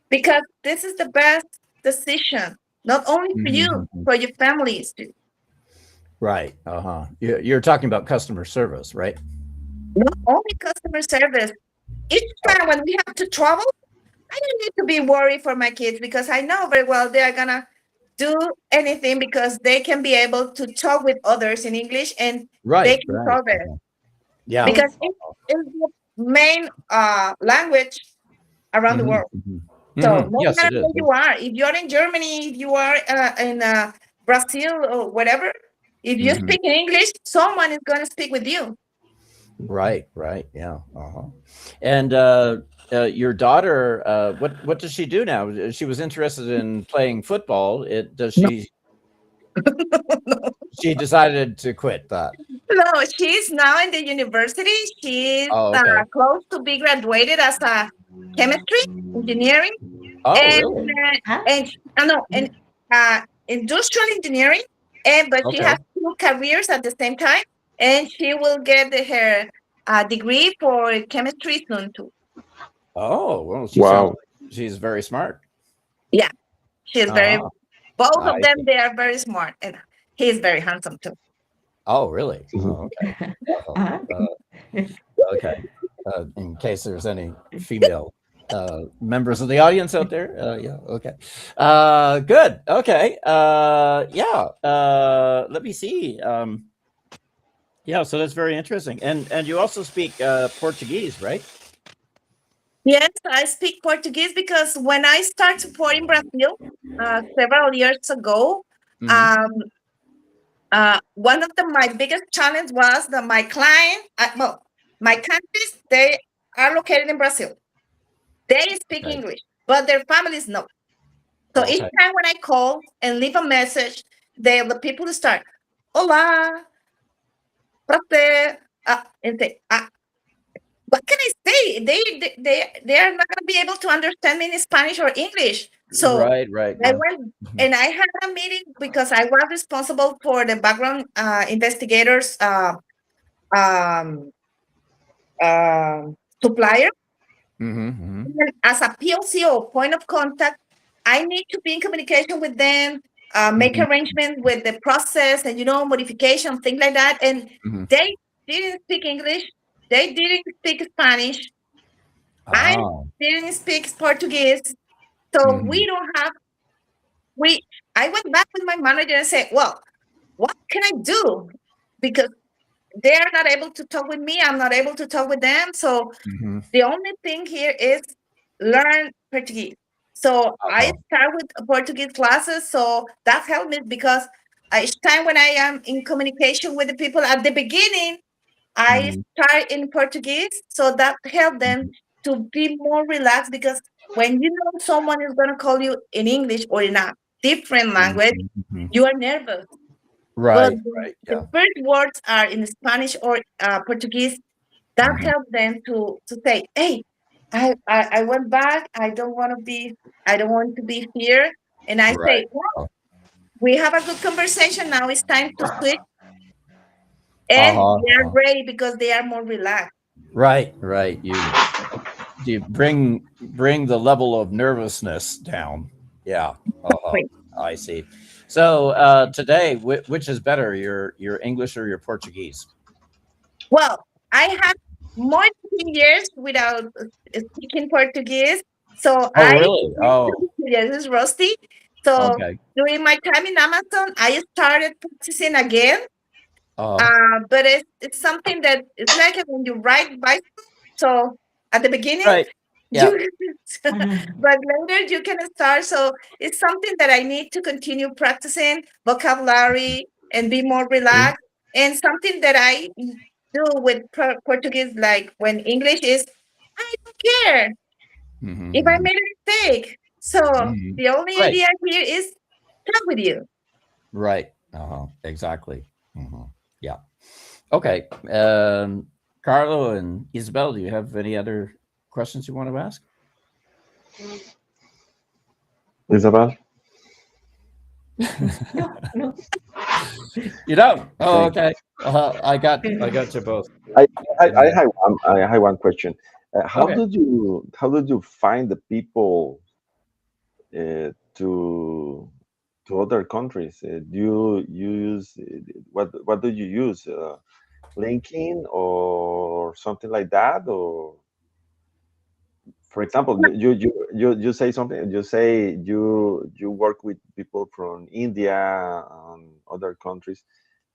because this is the best decision, not only for
Mhm.
you,
Mhm.
for your families too.
Right. Uh-huh. You're talking about customer service, right?
Not only customer service. Each
Oh,
time when we have to travel, I don't need to be worried for my kids because I know very well they are gonna do anything because they can be able to talk with others in English and they
right.
can
Right.
solve it
Uh-huh. Yeah.
because it is the main language around the
Mhm.
world.
Mhm.
So
Mhm.
no
Yes,
matter
it is.
where you are, if you're in Germany, if you are in Brazil or whatever, if you
Mhm.
speak in English, someone is going to speak with you.
Right, right, yeah, uh-huh. And your daughter, what does she do now? She was interested in playing football.
No,
She decided to quit that.
no, she's now in the university. She's
Oh, okay.
close to be graduated as a chemistry engineering
Oh,
and
really?
Ah,
and no and industrial engineering. And but she has
Okay.
two careers at the same time, and she will get her degree for chemistry soon too.
Oh, well, she sounds
Wow.
like she's very smart.
Yeah, she's very.
Uh-huh.
Both of
I
them,
see.
they are very smart, and he's very handsome too.
Oh, really?
Mhm.
Oh, okay. Uh-huh.
ah,
Okay. In case there's any female members of the audience out there. Yeah. Okay. Good. Okay. Yeah. Let me see. Yeah. So that's very interesting. And you also speak Portuguese, right?
Yes, I speak Portuguese because when I started supporting Brazil several years ago,
Hmm.
um, one of my biggest challenge was that my client, my countries, they are located in Brazil. They speak
Right.
English, but their families no. So each
Okay.
time when I call and leave a message, the people start, "Hola, prazer," and say, what can I say? They are not going to be able to understand me in Spanish or English. So
Right. Right.
I
Yeah.
went
Mhm.
and I had a meeting because I was responsible for the background investigators um, supplier.
Mhm, mhm,
And as a PLCO point of contact, I need to be in communication with them, make
mhm,
arrangements with the process and modification, things like that. And
mhm.
they didn't speak English. They didn't speak Spanish. I
Oh.
didn't speak Portuguese. So we
Mhm,
don't have we I went back with my manager and said, well, what can I do? Because they are not able to talk with me. I'm not able to talk with them. So
mhm.
the only thing here is learn Portuguese. So I
Uh-huh.
start with Portuguese classes. So that helped me because each time when I am in communication with the people at the beginning, I
Mhm.
start in Portuguese. So that helped them
Mhm.
to be more relaxed because when you know someone is going to call you in English or in a different language,
Mhm. Mhm.
you are nervous. But
Right,
when
right,
the
yeah.
first words are in Spanish or Portuguese, that
Mhm.
helps them to say, "Hey, I went back. I don't want to be here." And I
Right.
say, "Well, we have a good conversation. Now it's time to switch." And
Uh-huh.
they are
Uh-huh.
great because they are more relaxed.
Right, right. You bring the level of nervousness down. Yeah. Uh-huh.
Great.
I see. So today, which is better, your English or your Portuguese?
Well, I had more than 10 years without speaking Portuguese. So
Oh,
I
really? Oh,
yes, it's rusty. So
okay.
during my time in Amazon, I started practicing again.
Uh,
But it's something that it's like when you ride bicycle. So at the beginning,
right. Yeah.
you but later you can start. So it's something that I need to continue practicing vocabulary and be more relaxed. And something that I do with Portuguese, like when English is, I don't care if I
Mm-hmm.
made a mistake. So
Hmm.
the only
Right.
idea here is talk with you.
Right. Uh-huh. Exactly. Hmm. Yeah. Okay. Carlo and Isabel, do you have any other questions you want to ask?
Isabel?
No, no.
You don't? Oh,
Okay.
okay. I got you both.
I, I
Yeah.
have one question.
Okay.
How did you find the people to other countries? Do you use what do you use? LinkedIn or something like that? Or for example, you say something. You say you work with people from India and other countries,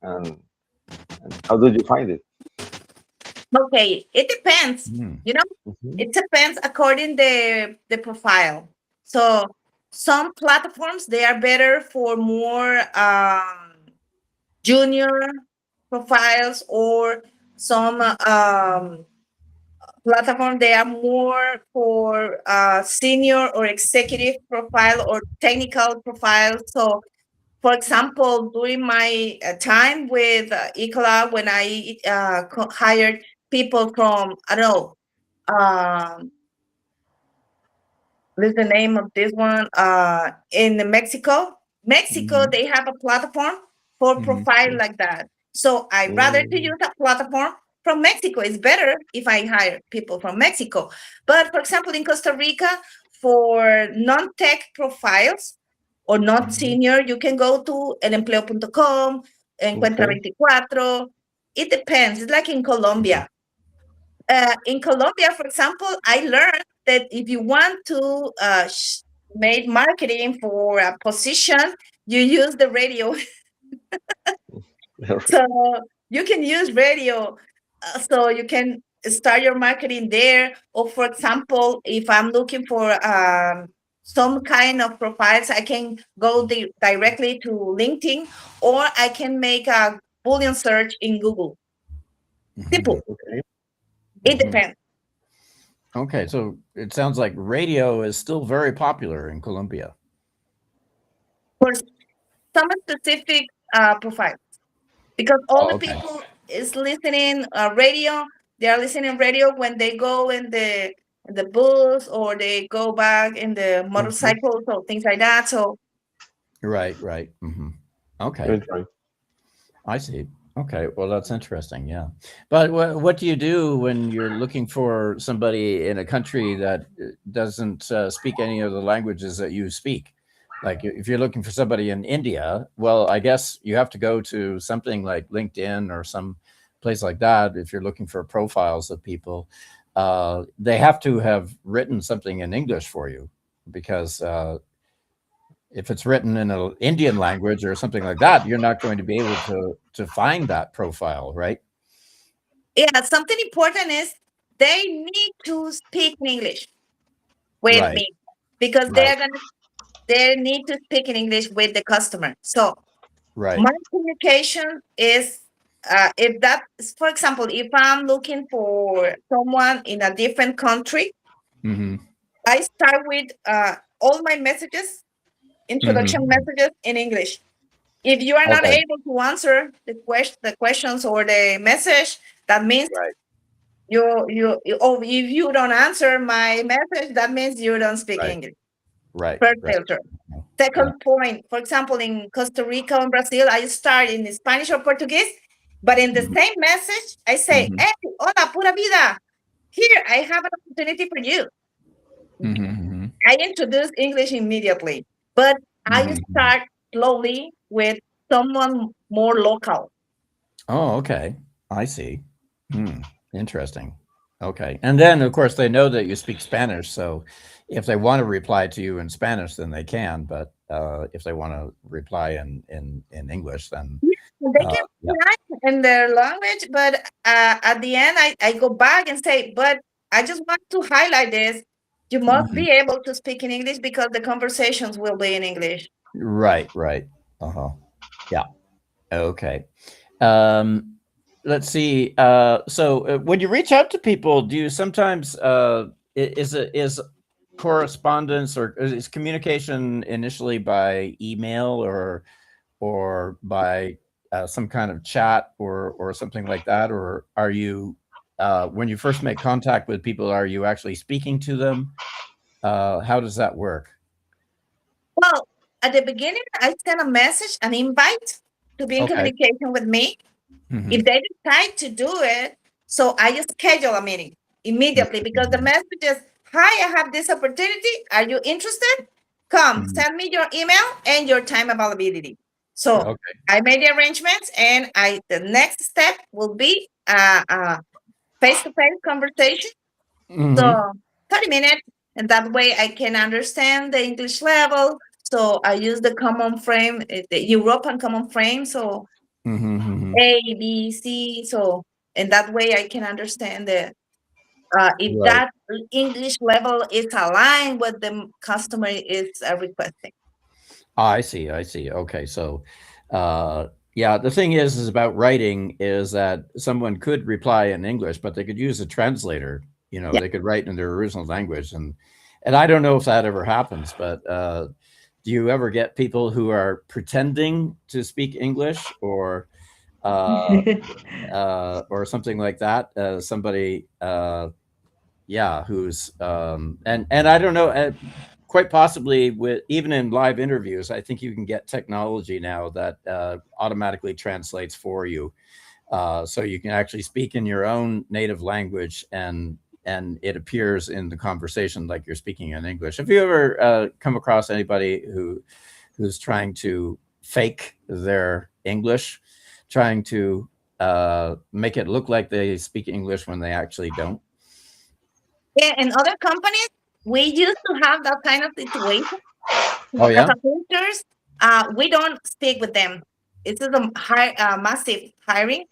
and how did you find it?
Okay, it depends.
Mm.
You know,
Mhm.
it depends according the profile. So some platforms they are better for more junior profiles, or some platform they are more for senior or executive profile or technical profile. So for example, during my time with Ecolab, when I hired people from, I don't know, um, what is the name of this one? In Mexico. Mexico,
Hmm.
they have a platform for
Hmm.
profile like that. So I rather to
Mm,
use a platform from Mexico. It's better if I hire people from Mexico. But for example, in Costa Rica, for non-tech profiles or not
Hmm.
senior, you can go to elempleo.com, Encuentra
okay.
24. It depends. It's like in Colombia. In Colombia, for example, I learned that if you want to make marketing for a position, you use the radio. So you can use radio, so you can start your marketing there. Or for example, if I'm looking for some kind of profiles, I can go directly to LinkedIn, or I can make a Boolean search in Google.
Hmm.
Simple.
Okay.
It
Hmm.
depends.
Okay, so it sounds like radio is still very popular in Colombia.
For some specific profile, because all
Oh,
the
okay.
people is listening radio. They are listening radio when they go in the bus, or they go back in the
Mhm.
motorcycles or things like that. So
Right, right. Hmm. Okay,
Good, right.
I see. Okay, well, that's interesting. Yeah, but what do you do when you're looking for somebody in a country that doesn't speak any of the languages that you speak? Like, if you're looking for somebody in India, well, I guess you have to go to something like LinkedIn or some place like that. If you're looking for profiles of people, they have to have written something in English for you, because if it's written in an Indian language or something like that, you're not going to be able to find that profile, right?
yeah, something important is they need to speak in English with
Right.
me. because
Right.
they need to speak in English with the customer. So
Right.
my communication is, if that, for example, if I'm looking for someone in a different country,
Mm-hmm.
I start with all my messages, introduction
Mm-hmm.
messages in English. If you are not
Okay.
able to answer the questions or the message, that means
Right.
oh, if you don't answer my message, that means you don't speak
Right.
English.
Right.
First
Right.
filter.
Yeah.
Second point, for example, in Costa Rica and Brazil, I start in Spanish or Portuguese, but in the
Mhm.
same message, I say,
Mhm.
hey, hola, pura vida. Here, I have an opportunity for you.
Mhm.
I introduce English immediately, but I
Mhm.
start slowly with someone more local.
Oh, okay. I see. Hmm. Interesting. Okay. And then, of course, they know that you speak Spanish. So if they want to reply to you in Spanish, then they can. But if they want to reply in English, then
They can
yeah.
write in their language, but at the end, I go back and say, but I just want to highlight this. You must
Mhm.
be able to speak in English because the conversations will be in English.
Right. Right. Uh huh. Yeah. Okay. Um, let's see. So when you reach out to people, do you sometimes is it is correspondence or is communication initially by email or by some kind of chat or something like that, or are you when you first make contact with people, are you actually speaking to them? How does that work?
Well, at the beginning, I send a message, an invite to be in
Okay.
communication with me.
Hmm.
If they decide to do it, so I just schedule a meeting immediately because the
Hmm.
message is, hi, I have this opportunity. Are you interested? Come,
Hmm.
send me your email and your time availability. So
Okay.
I made the arrangements, and the next step will be a face-to-face conversation.
Hmm.
So 30 minutes, and that way I can understand the English level. So I use the common frame, the European common frame. So
Hmm.
A, B, C. So, and that way I can understand the if
Right.
that English level is aligned with the customer is requesting.
I see. I see. Okay. So, yeah, the thing is about writing is that someone could reply in English, but they could use a translator.
Yeah.
They could write in their original language, and I don't know if that ever happens, but do you ever get people who are pretending to speak English uh, or something like that? Somebody, yeah, who's and I don't know. Quite possibly with even in live interviews, I think you can get technology now that automatically translates for you, so you can actually speak in your own native language and it appears in the conversation like you're speaking in English. Have you ever come across anybody who's trying to fake their English, trying to make it look like they speak English when they actually don't?
Yeah, in other companies, we used to have that kind of situation.
Oh
As
yeah.
a filters, we don't speak with them. It's a massive hiring.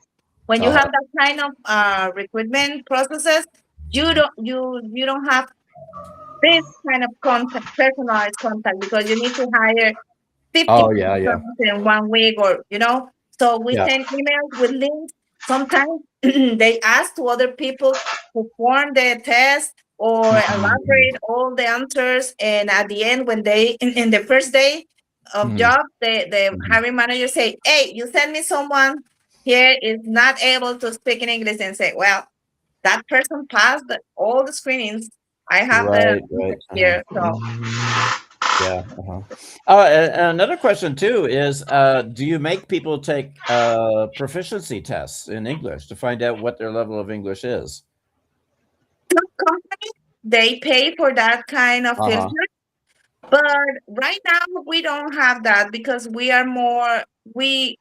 When you
Uh-huh.
have that kind of recruitment processes, you don't have this kind of contact, personalized contact, because you need to hire 50
Oh yeah, yeah,
persons in 1 week, or so we
yeah.
send emails with links. Sometimes they ask to other people to form the test or
Mhm,
elaborate all the answers, and at the end, when they in the first day of
mhm,
job, the
mhm.
hiring manager say, hey, you send me someone here is not able to speak in English, and say, well, that person passed all the screenings. I have the
Right, right.
message
Uh-huh.
here. So
Yeah. Uh-huh. Another question too is, do you make people take proficiency tests in English to find out what their level of English is?
some companies, they pay for that kind of
Uh-huh.
filter. But right now we don't have that because we are more we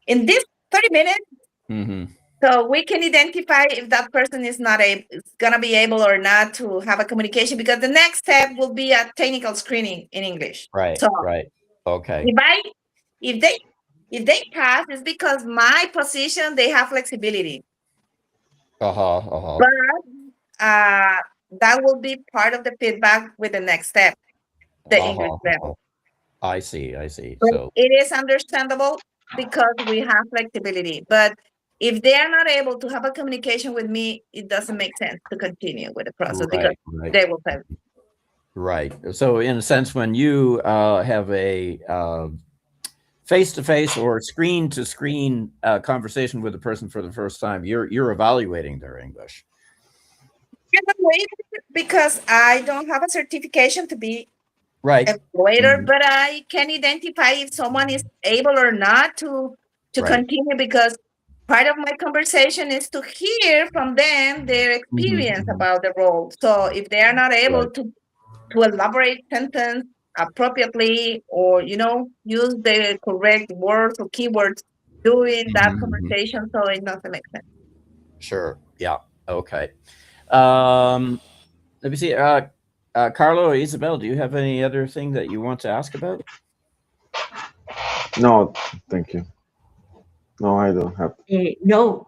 in this 30 minutes,
Hmm.
so we can identify if that person is not is gonna be able or not to have a communication, because the next step will be a technical screening in English.
Right,
So
right. Okay.
if I if they if they pass, it's because my position they have flexibility.
Uh-huh, uh-huh.
But uh that will be part of the feedback with the next step, the English level.
I see. I see.
But
So
it is understandable because we have flexibility. But if they are not able to have a communication with me, it doesn't make sense to continue with the process because
right.
they will fail.
Right. So, in a sense, when you have a face-to-face or screen-to-screen conversation with a person for the first time, you're evaluating their English.
Because I don't have a certification to be
Right.
a waiter, but I can identify if someone is able or not to
Right.
continue because part of my conversation is to hear from them their experience about the role. So if they are not able to elaborate sentence appropriately or use the correct words or keywords during that conversation, so it doesn't make sense.
Sure. Yeah. Okay. Let me see. Carlo or Isabel, do you have any other thing that you want to ask about?
No, thank you. No, I don't have.
No,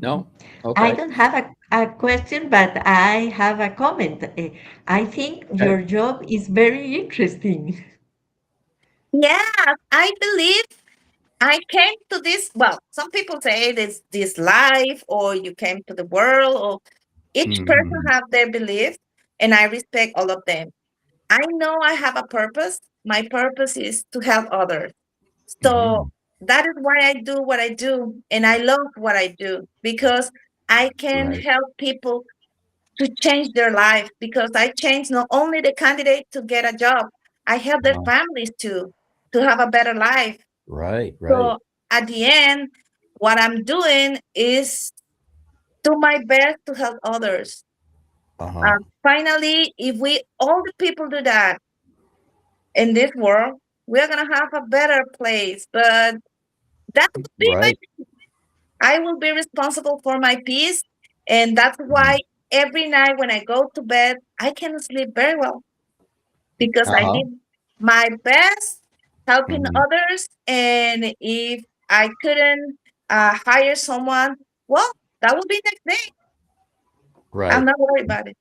No.
I
Okay.
don't have a question, but I have a comment. I think
Okay.
your job is very interesting.
Yeah, I believe I came to this. Well, some people say this life, or you came to the world, or each person have their beliefs, and I respect all of them. I know I have a purpose. My purpose is to help others. So that is why I do what I do, and I love what I do because I can
Right.
help people to change their life. Because I change not only the candidate to get a job, I help their families to have a better life.
Right. Right.
So at the end, what I'm doing is do my best to help others. Finally, if we all the people do that in this world, we're gonna have a better place. But that would be my.
Right.
I will be responsible for my peace, and that's why every night when I go to bed, I can sleep very well because I did my best helping others. And if I couldn't hire someone, well, that would be next day.
Right.
I'm not worried about it.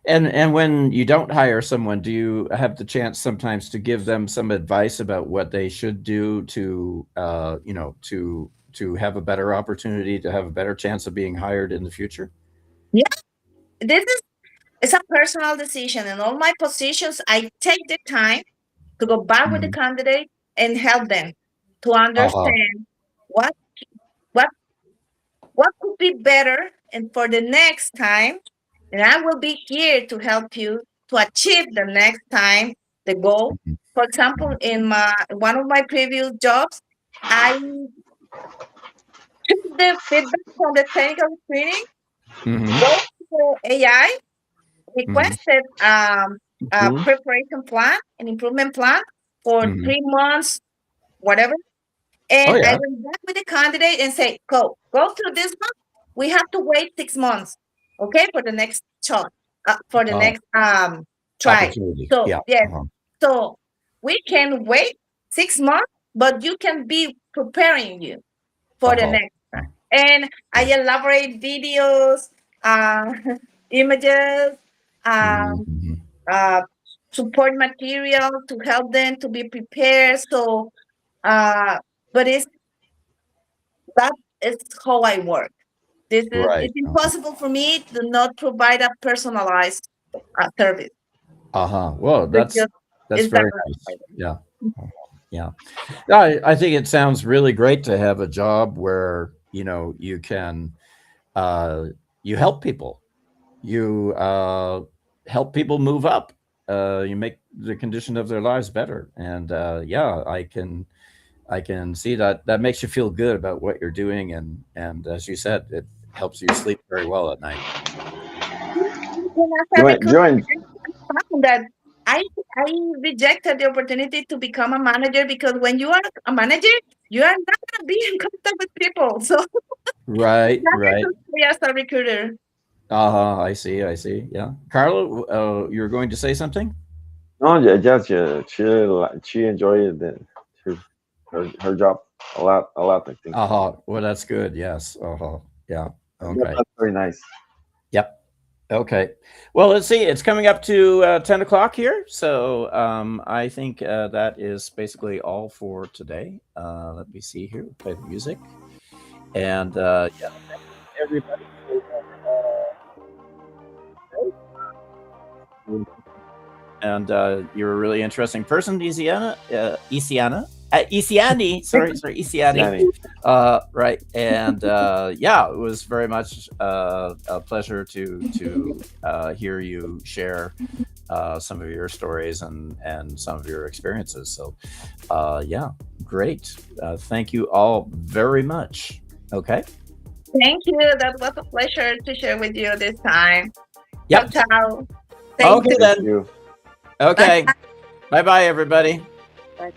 And when you don't hire someone, do you have the chance sometimes to give them some advice about what they should do to to have a better opportunity, to have a better chance of being hired in the future?
Yeah, this is it's a personal decision. In all my positions, I take the time to go back with the candidate and help them to understand what what what could be better and for the next time. And I will be here to help you to achieve the next time the goal. For example, in my one of my previous jobs, I took the feedback from the technical screening, go to the AI, requested a preparation plan, an improvement plan for 3 months, whatever.
Oh
And I
yeah.
went back with the candidate and say, go through this one. We have to wait 6 months, okay, for the next shot, for the next try.
Opportunity.
So
Yeah.
yes, so we can wait 6 months, but you can be preparing you for the next time. And I elaborate videos, uh, images, um, uh, support material to help them to be prepared. So, but that is how I work.
Right.
It's impossible for me to not provide a personalized service.
Well,
It's
that's
just
that's
it's that
very nice. Yeah. Yeah. I think it sounds really great to have a job where, you can uh you help people. You help people move up. You make the condition of their lives better. And yeah, I can see that that makes you feel good about what you're doing, and as you said, it helps you sleep very well at night.
as a recruiter,
Join.
I found that I rejected the opportunity to become a manager because when you are a manager, you are not gonna be in contact with people. So
Right,
that
right.
is okay as a recruiter.
I see, I see. Yeah. Carlo, you're going to say something?
No, yeah, just she enjoyed her, her job a lot. I think.
Well, that's good. Yes. Yeah. Okay.
That's very nice.
Yep. Okay. Well, let's see. It's coming up to 10 o'clock here. So I think that is basically all for today. Let me see here. We'll play the music. And yeah, thank you everybody. And you're a really interesting person, Isiany. Isiany, sorry, Isiany. Right, and yeah, it was very much a pleasure to hear you share some of your stories and some of your experiences. So, yeah, great. Thank you all very much. Okay.
Thank you. That was a pleasure to share with you this time.
Yep.
Ciao, ciao. Thank
Okay
you.
then.
Thank you.
Okay. Bye bye, everybody.
Bye.